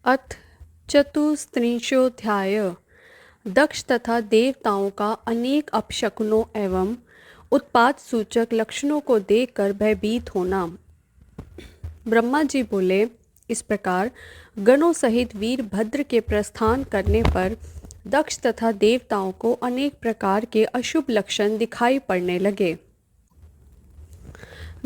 अथ चतुस्त्रिंशोऽध्याय। दक्ष तथा देवताओं का अनेक अपशकुनों एवं उत्पात सूचक लक्षणों को देखकर भयभीत होना। ब्रह्मा जी बोले, इस प्रकार गणों सहित वीरभद्र के प्रस्थान करने पर दक्ष तथा देवताओं को अनेक प्रकार के अशुभ लक्षण दिखाई पड़ने लगे।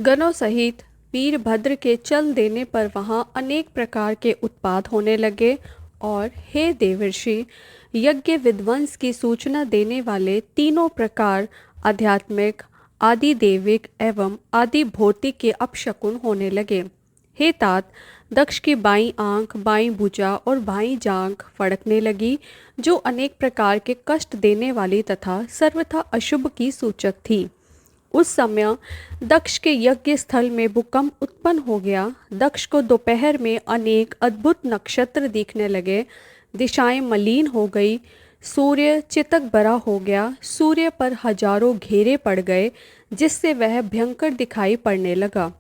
गणों सहित वीरभद्र के चल देने पर वहाँ अनेक प्रकार के उत्पात होने लगे और हे देवर्षि, यज्ञ विध्वंस की सूचना देने वाले तीनों प्रकार आध्यात्मिक, आदि देविक एवं आदि भौतिक के अपशकुन होने लगे। हे तात, दक्ष की बाईं आंख, बाईं भुजा और बाईं जांघ फड़कने लगी, जो अनेक प्रकार के कष्ट देने वाली तथा सर्वथा अशुभ की सूचक थी। उस समय दक्ष के यज्ञ स्थल में भूकंप उत्पन्न हो गया। दक्ष को दोपहर में अनेक अद्भुत नक्षत्र दिखने लगे, दिशाएं मलिन हो गई, सूर्य चितक भरा हो गया, सूर्य पर हजारों घेरे पड़ गए, जिससे वह भयंकर दिखाई पड़ने लगा।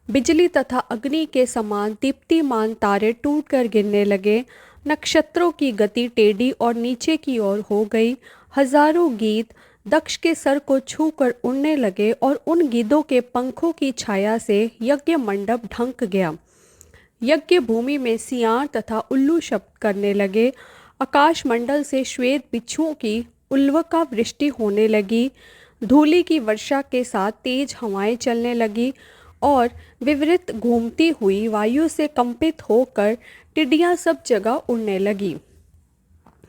बिजली तथा अग्नि के समान दीप्तिमान तारे टूटकर गिरने लगे, नक्षत्रों की गति टेढ़ी और नीचे की ओर हो गई, हजारों गीत दक्ष के सर को छूकर उड़ने लगे और उन गीदों के पंखों की छाया से यज्ञ मंडप ढंक गया। यज्ञ भूमि में सियार तथा उल्लू शब्द करने लगे, आकाश मंडल से श्वेत बिच्छुओं की उल्वका वृष्टि होने लगी, धूलि की वर्षा के साथ तेज हवाएं चलने लगी और विवृत घूमती हुई वायु से कंपित होकर टिड्डियां सब जगह उड़ने लगी।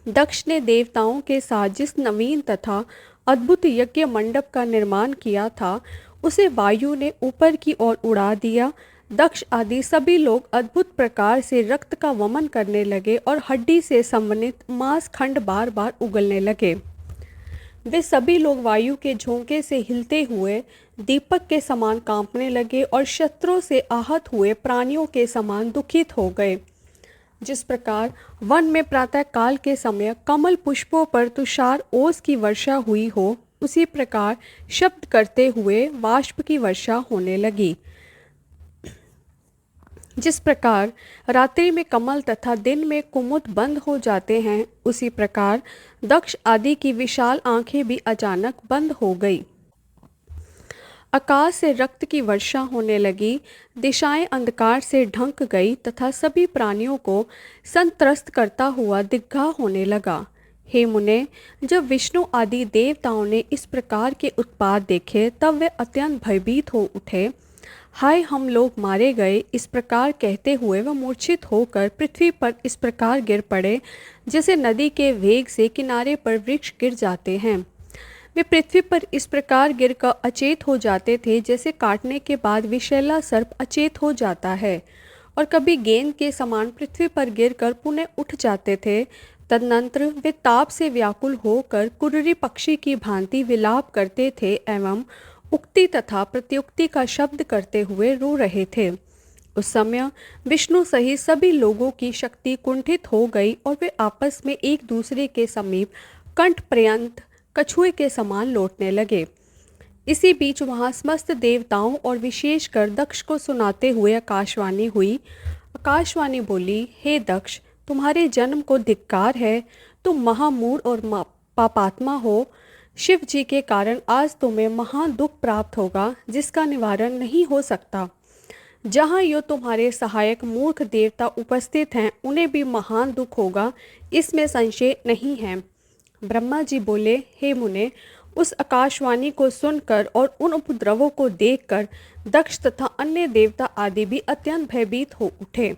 दक्ष ने देवताओं के साथ जिस नवीन तथा अद्भुत यज्ञ मंडप का निर्माण किया था, उसे वायु ने ऊपर की ओर उड़ा दिया। दक्ष आदि सभी लोग अद्भुत प्रकार से रक्त का वमन करने लगे और हड्डी से संबंधित मांस खंड बार बार उगलने लगे। वे सभी लोग वायु के झोंके से हिलते हुए दीपक के समान कांपने लगे और शस्त्रों से आहत हुए प्राणियों के समान दुखित हो गए। जिस प्रकार वन में प्रातः काल के समय कमल पुष्पों पर तुषार ओस की वर्षा हुई हो, उसी प्रकार शब्द करते हुए वाष्प की वर्षा होने लगी। जिस प्रकार रात्रि में कमल तथा दिन में कुमुद बंद हो जाते हैं, उसी प्रकार दक्ष आदि की विशाल आंखें भी अचानक बंद हो गई। आकाश से रक्त की वर्षा होने लगी, दिशाएं अंधकार से ढंक गई तथा सभी प्राणियों को संत्रस्त करता हुआ दिग्घा होने लगा। हे मुने, जब विष्णु आदि देवताओं ने इस प्रकार के उत्पात देखे, तब वे अत्यंत भयभीत हो उठे। हाय, हम लोग मारे गए, इस प्रकार कहते हुए वह मूर्छित होकर पृथ्वी पर इस प्रकार गिर पड़े, जैसे नदी के वेग से किनारे पर वृक्ष गिर जाते हैं। वे पृथ्वी पर इस प्रकार गिरकर अचेत हो जाते थे, जैसे काटने के बाद विषैला सर्प अचेत हो जाता है, और कभी गेंद के समान पृथ्वी पर गिरकर पुनः उठ जाते थे। तदनंतर वे ताप से व्याकुल होकर कुर्री पक्षी की भांति विलाप करते थे एवं उक्ति तथा प्रत्युक्ति का शब्द करते हुए रो रहे थे। उस समय विष्णु सहित सभी लोगों की शक्ति कुंठित हो गई और वे आपस में एक दूसरे के समीप कंठ पर्यंत कछुए के समान लौटने लगे। इसी बीच वहाँ समस्त देवताओं और विशेषकर दक्ष को सुनाते हुए आकाशवाणी हुई। आकाशवाणी बोली, हे दक्ष, तुम्हारे जन्म को धिक्कार है। तुम महामूढ़ और पापात्मा हो। शिव जी के कारण आज तुम्हें महान दुख प्राप्त होगा, जिसका निवारण नहीं हो सकता। जहाँ यो तुम्हारे सहायक मूर्ख देवता उपस्थित हैं, उन्हें भी महान दुख होगा, इसमें संशय नहीं है। ब्रह्मा जी बोले, हे मुने, उस आकाशवाणी को सुनकर और उन उपद्रवों को देखकर दक्ष तथा अन्य देवता आदि भी अत्यंत भयभीत हो उठे।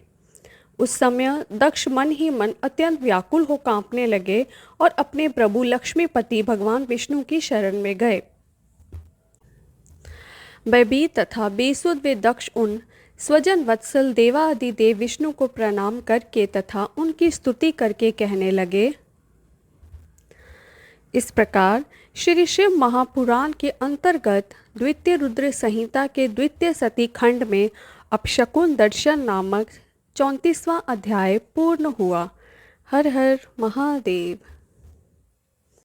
उस समय दक्ष मन ही मन अत्यंत व्याकुल हो कांपने लगे और अपने प्रभु लक्ष्मीपति भगवान विष्णु की शरण में गए। भयभीत तथा बेसुध वे दक्ष उन स्वजन वत्सल देवादिदेव विष्णु को प्रणाम करके तथा उनकी स्तुति करके कहने लगे। इस प्रकार श्री शिव महापुराण के अंतर्गत द्वितीय रुद्र संहिता के द्वितीय सती खंड में अपशकुन दर्शन नामक 34वां अध्याय पूर्ण हुआ। हर हर महादेव।